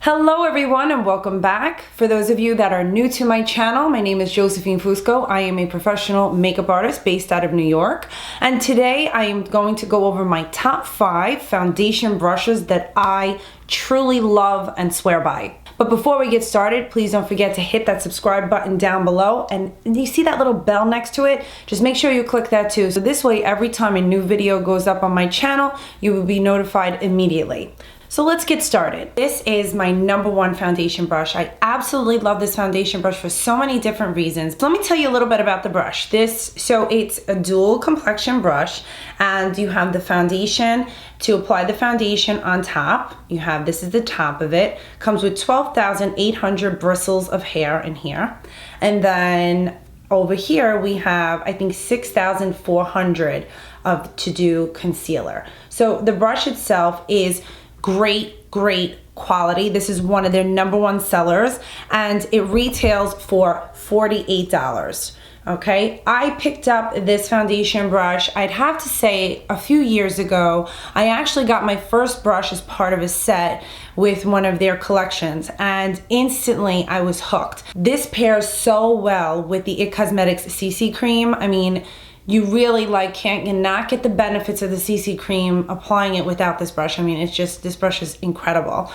Hello everyone and welcome back. For those of you that are new to my channel, my name is Josephine Fusco. I am a professional makeup artist based out of New York. And today I am going to go over my top 5 foundation brushes that I truly love and swear by. But before we get started, please don't forget to hit that subscribe button down below. And you see that little bell next to it? Just make sure you click that too. So this way, every time a new video goes up on my channel, you will be notified immediately. So let's get started. This is my #1 foundation brush. I absolutely love this foundation brush for so many different reasons. So let me tell you a little bit about the brush. So it's a dual complexion brush, and you have the foundation to apply the foundation on top. This is the top of it. Comes with 12,800 bristles of hair in here. And then over here we have, I think, 6,400 to do concealer. So the brush itself is great quality. This is one of their #1 sellers, and it retails for $48. Okay, I picked up this foundation brush, I'd have to say a few years ago. I actually got my first brush as part of a set with one of their collections, and instantly I was hooked. This pairs so well with the IT Cosmetics CC cream. I mean, you really cannot get the benefits of the CC cream applying it without this brush. I mean, this brush is incredible.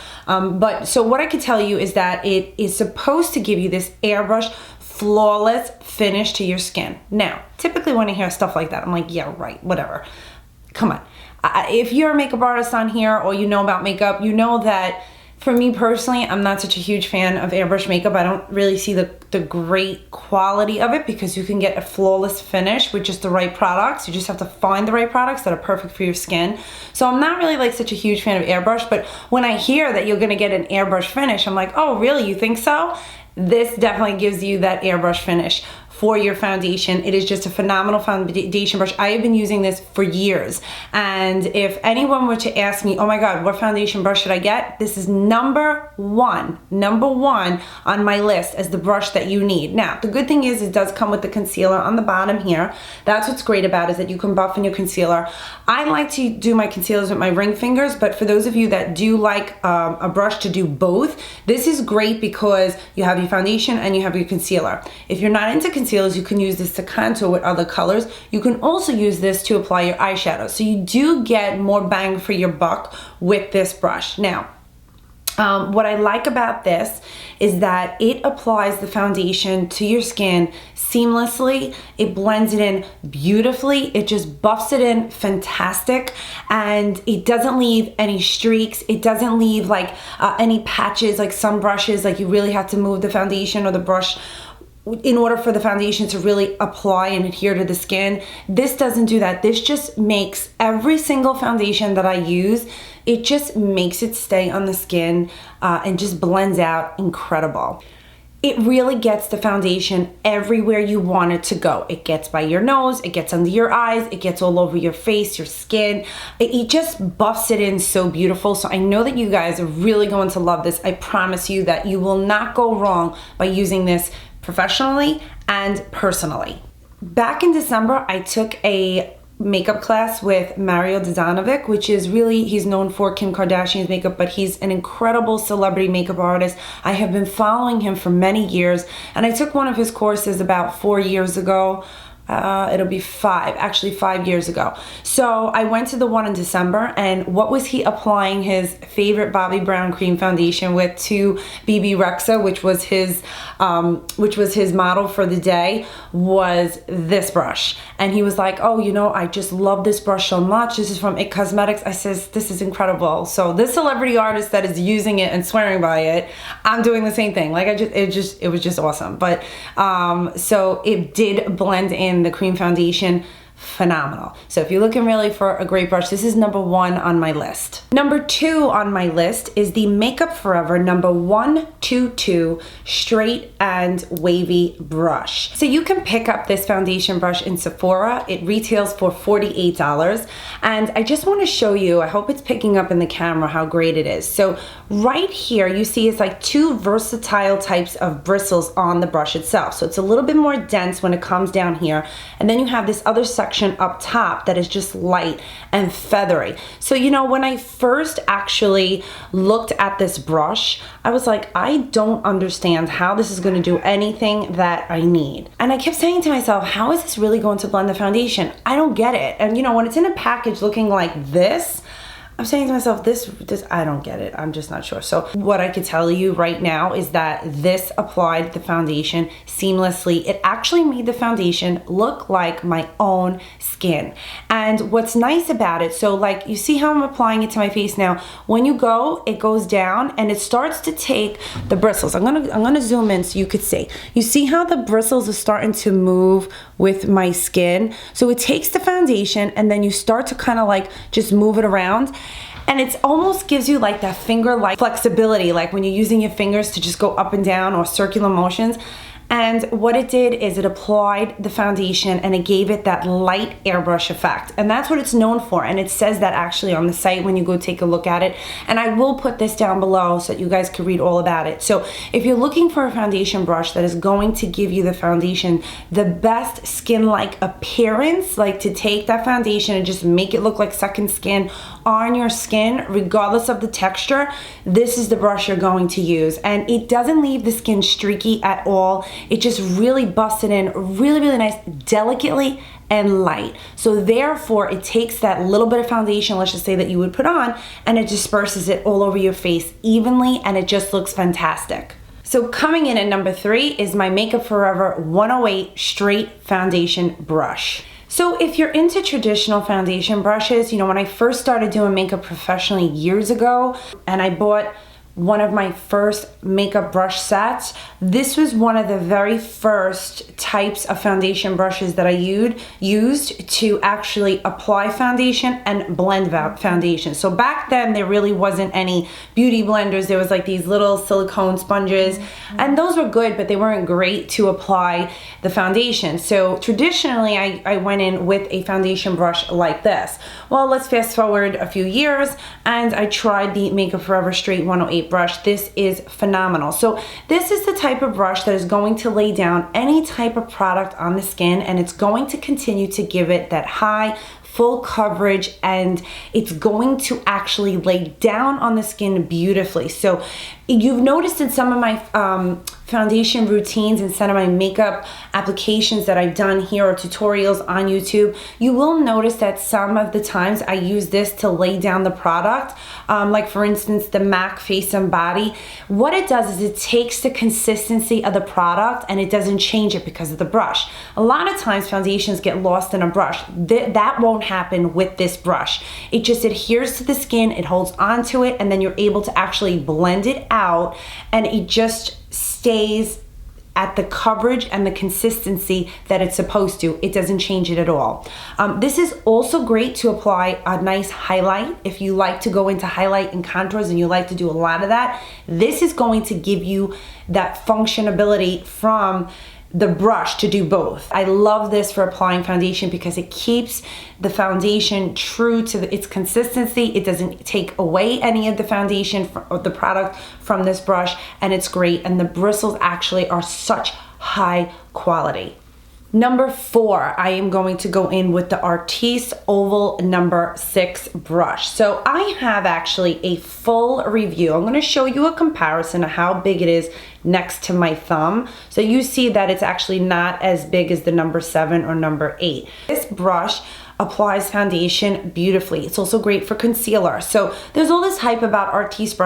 So what I can tell you is that it is supposed to give you this airbrush flawless finish to your skin. Now, typically when I hear stuff like that, I'm like, yeah, right, whatever. Come on. If you're a makeup artist on here or you know about makeup, you know that for me personally, I'm not such a huge fan of airbrush makeup. I don't really see the great quality of it because you can get a flawless finish with just the right products. You just have to find the right products that are perfect for your skin. So I'm not really such a huge fan of airbrush, but when I hear that you're gonna get an airbrush finish, I'm like, oh really, you think so? This definitely gives you that airbrush finish for your foundation. It is just a phenomenal foundation brush. I have been using this for years, and if anyone were to ask me, oh my god, what foundation brush should I get? This is number one on my list as the brush that you need. Now, the good thing is it does come with the concealer on the bottom here. That's what's great about it, is that you can buff in your concealer. I like to do my concealers with my ring fingers, but for those of you that do like a brush to do both, this is great because you have your foundation and you have your concealer. If you're not into concealers, you can use this to contour with other colors. You can also use this to apply your eyeshadow. So you do get more bang for your buck with this brush. Now, what I like about this is that it applies the foundation to your skin seamlessly. It blends it in beautifully. It just buffs it in fantastic, and it doesn't leave any streaks. It doesn't leave any patches like some brushes, you really have to move the foundation or the brush in order for the foundation to really apply and adhere to the skin. This doesn't do that. This just makes every single foundation that I use, it just makes it stay on the skin and just blends out incredible. It really gets the foundation everywhere you want it to go. It gets by your nose, it gets under your eyes, it gets all over your face, your skin. It just buffs it in so beautiful. So I know that you guys are really going to love this. I promise you that you will not go wrong by using this professionally and personally. Back in December, I took a makeup class with Mario Dodanovic, which is really, he's known for Kim Kardashian's makeup, but he's an incredible celebrity makeup artist. I have been following him for many years, and I took one of his courses about 4 years ago. It'll be 5 years ago. So I went to the one in December, and what was he applying his favorite Bobbi Brown cream foundation with to BB Rexa, which was his model for the day, was this brush. And he was like, oh, I just love this brush so much. This is from IT Cosmetics. I says, this is incredible. So this celebrity artist that is using it and swearing by it, I'm doing the same thing. It was just awesome. But so it did blend in the cream foundation phenomenal. So if you're looking really for a great brush, this is #1 on my list. #2 on my list is the Makeup Forever #122 Straight and Wavy brush. So you can pick up this foundation brush in Sephora. It retails for $48, and I just want to show you, I hope it's picking up in the camera how great it is. So right here you see it's like 2 versatile types of bristles on the brush itself. So it's a little bit more dense when it comes down here, and then you have this other section section up top that is just light and feathery. So, you know, when I first actually looked at this brush, I was like, I don't understand how this is going to do anything that I need. And I kept saying to myself, how is this really going to blend the foundation? I don't get it. And you know, when it's in a package looking like this, I'm saying to myself, this, I don't get it. I'm just not sure. So what I could tell you right now is that this applied the foundation seamlessly. It actually made the foundation look like my own skin. And what's nice about it, so like you see how I'm applying it to my face now, when you go, it goes down and it starts to take the bristles. I'm gonna zoom in so you could see. You see how the bristles are starting to move with my skin? So it takes the foundation and then you start to kind of like just move it around. And it almost gives you like that finger-like flexibility, like when you're using your fingers to just go up and down or circular motions. And what it did is it applied the foundation and it gave it that light airbrush effect. And that's what it's known for. And it says that actually on the site when you go take a look at it. And I will put this down below so that you guys can read all about it. So if you're looking for a foundation brush that is going to give you the foundation, the best skin-like appearance, like to take that foundation and just make it look like second skin on your skin, regardless of the texture, this is the brush you're going to use. And it doesn't leave the skin streaky at all. It just really busts it in really, really nice, delicately and light. So therefore, it takes that little bit of foundation, let's just say that you would put on, and it disperses it all over your face evenly, and it just looks fantastic. So coming in at number 3 is my Makeup Forever 108 Straight Foundation Brush. So if you're into traditional foundation brushes, you know, when I first started doing makeup professionally years ago, and I bought one of my first makeup brush sets, this was one of the very first types of foundation brushes that I used to actually apply foundation and blend foundation. So back then there really wasn't any beauty blenders. There was like these little silicone sponges, and those were good, but they weren't great to apply the foundation. So traditionally I went in with a foundation brush like this. Well, let's fast forward a few years and I tried the Makeup Forever Straight 108 brush. This is phenomenal. So this is the type of brush that is going to lay down any type of product on the skin, and it's going to continue to give it that high full coverage, and it's going to actually lay down on the skin beautifully. So you've noticed in some of my foundation routines and some of my makeup applications that I've done here or tutorials on YouTube, you will notice that some of the times I use this to lay down the product. Like for instance, the MAC Face and Body. What it does is it takes the consistency of the product and it doesn't change it because of the brush. A lot of times foundations get lost in a brush. That won't happen with this brush. It just adheres to the skin, it holds onto it, and then you're able to actually blend it out, and it just stays at the coverage and the consistency that it's supposed to. It doesn't change it at all. This is also great to apply a nice highlight. If you like to go into highlight and contours and you like to do a lot of that, this is going to give you that functionability from the brush to do both. I love this for applying foundation because it keeps the foundation true to its consistency. It doesn't take away any of the foundation or the product from this brush, and it's great. And the bristles actually are such high quality. Number 4, I am going to go in with the Aniise Oval number 6 brush. So I have actually a full review. I'm going to show you a comparison of how big it is next to my thumb. So you see that it's actually not as big as the number 7 or number 8. This brush applies foundation beautifully. It's also great for concealer. So there's all this hype about Aniise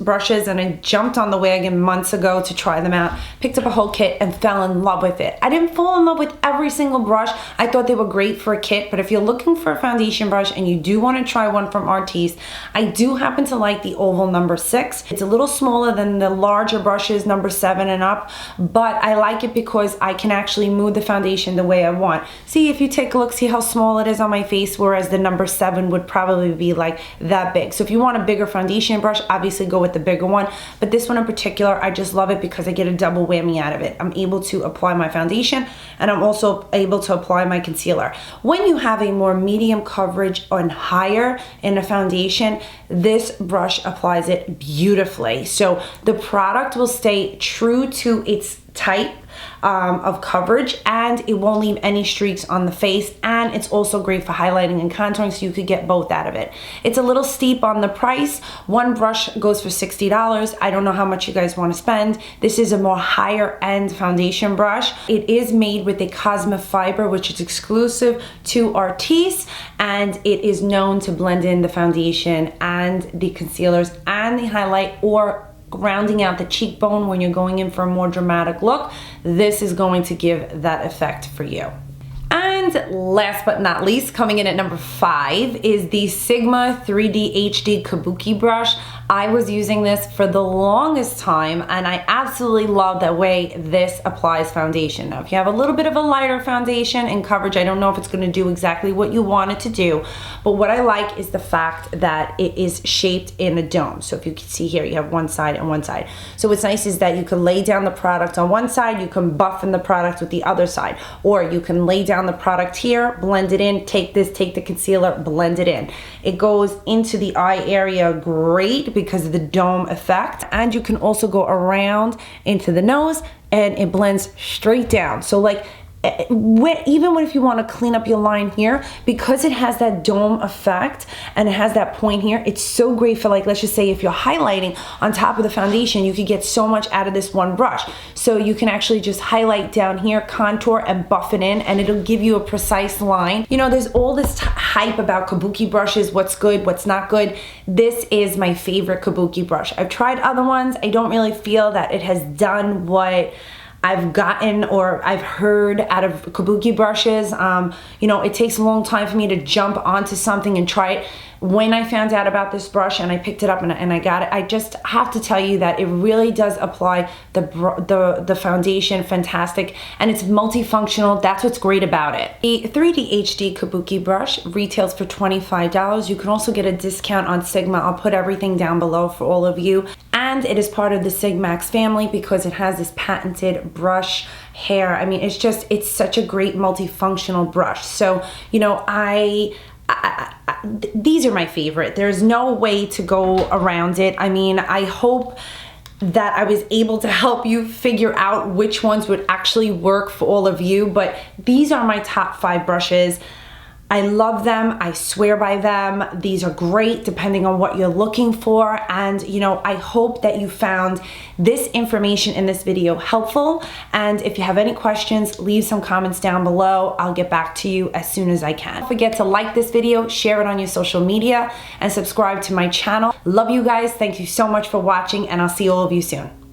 brushes, and I jumped on the wagon months ago to try them out, picked up a whole kit and fell in love with it. I didn't fall in love with every single brush. I thought they were great for a kit, but if you're looking for a foundation brush and you do want to try one from Aniise, I do happen to like the Oval number 6. It's a little smaller than the larger brushes number 7 and up, but I like it because I can actually move the foundation the way I want. See, if you take a look, see how small it is on my face, whereas the number 7 would probably be like that big. So if you want a bigger foundation brush, obviously go with the bigger one, but this one in particular, I just love it because I get a double whammy out of it. I'm able to apply my foundation and I'm also able to apply my concealer. When you have a more medium coverage and higher in a foundation, this brush applies it beautifully. So the product will stay true to its type of coverage, and it won't leave any streaks on the face, and it's also great for highlighting and contouring, so you could get both out of it. It's a little steep on the price. One brush goes for $60. I don't know how much you guys want to spend. This is a more higher end foundation brush. It is made with a Cosma fiber, which is exclusive to Aniise, and it is known to blend in the foundation and the concealers and the highlight, or rounding out the cheekbone when you're going in for a more dramatic look. This is going to give that effect for you. And last but not least, coming in at number 5 is the Sigma 3D HD Kabuki brush. I was using this for the longest time, and I absolutely love the way this applies foundation. Now, if you have a little bit of a lighter foundation and coverage, I don't know if it's going to do exactly what you want it to do, but what I like is the fact that it is shaped in a dome. So if you can see here, you have one side and one side. So what's nice is that you can lay down the product on one side, you can buff in the product with the other side, or you can lay down the product here, blend it in, take this, take the concealer, blend it in. It goes into the eye area great because of the dome effect, and you can also go around into the nose and it blends straight down. So like even if you want to clean up your line here, because it has that dome effect and it has that point here, it's so great for, like, let's just say if you're highlighting on top of the foundation, you could get so much out of this one brush. So you can actually just highlight down here, contour, and buff it in, and it'll give you a precise line. You know, there's all this hype about kabuki brushes, what's good, what's not good. This is my favorite kabuki brush. I've tried other ones. I don't really feel that it has done what I've gotten or I've heard out of kabuki brushes. You know, it takes a long time for me to jump onto something and try it. When I found out about this brush and I picked it up and I got it, I just have to tell you that it really does apply the foundation fantastic, and it's multifunctional. That's what's great about it. The 3D HD Kabuki brush retails for $25. You can also get a discount on Sigma. I'll put everything down below for all of you. And it is part of the Sigmax family because it has this patented brush hair. I mean, it's such a great multifunctional brush. So, you know, these are my favorite. There's no way to go around it. I mean, I hope that I was able to help you figure out which ones would actually work for all of you, but these are my top 5 brushes. I love them. I swear by them. These are great depending on what you're looking for. And, you know, I hope that you found this information in this video helpful. And if you have any questions, leave some comments down below. I'll get back to you as soon as I can. Don't forget to like this video, share it on your social media, and subscribe to my channel. Love you guys. Thank you so much for watching, and I'll see all of you soon.